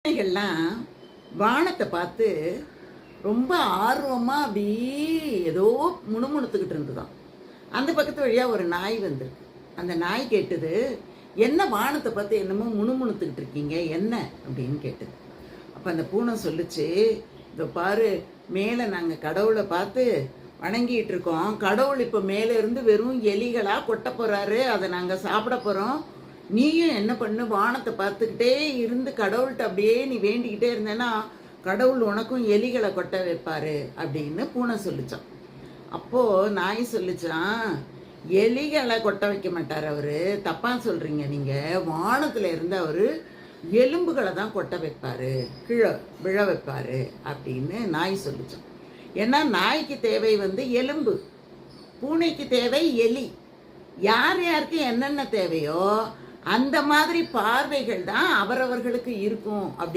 குழந்தைகள்லாம் வானத்தை பார்த்து ரொம்ப ஆர்வமா அப்படி ஏதோ முணுமுணுத்துக்கிட்டு இருந்துதான். அந்த பக்கத்து வழியா ஒரு நாய் வந்திருக்கு. அந்த நாய் கேட்டது, என்ன வானத்தை பார்த்து என்னமோ முணுமுணுத்துக்கிட்டு இருக்கீங்க, என்ன அப்படின்னு கேட்டது. அப்ப அந்த பூனை சொல்லுச்சு, இதோ பாரு, மேலே நாங்கள் கடவுளை பார்த்து வணங்கிட்டு இருக்கோம். கடவுள் இப்போ மேலே இருந்து வெறும் எலிகளா கொட்ட போறாரு, அதை நாங்கள் சாப்பிட போறோம். நீயும் என்ன பண்ணு, வானத்தை பார்த்துக்கிட்டே இருந்து கடவுள்கிட்ட அப்படியே நீ வேண்டிக்கிட்டே இருந்தேன்னா கடவுள் உனக்கும் எலிகளை கொட்ட வைப்பாரு அப்படின்னு பூனை சொல்லிச்சான். அப்போ நாய் சொல்லிச்சான், எலிகளை கொட்ட வைக்க மாட்டார் அவரு, தப்பா சொல்றீங்க நீங்க. வானத்துல இருந்து அவரு எலும்புகளை தான் கொட்ட வைப்பாரு, கீழே விழ வைப்பாரு அப்படின்னு நாய் சொல்லிச்சான். ஏன்னா நாய்க்கு தேவை எலும்பு, பூனைக்கு தேவை எலி. யார் யாருக்கு என்னென்ன தேவையோ அந்த மாதிரி பார்வைகள் தான் அவரவர்களுக்கு இருக்கும் அப்படி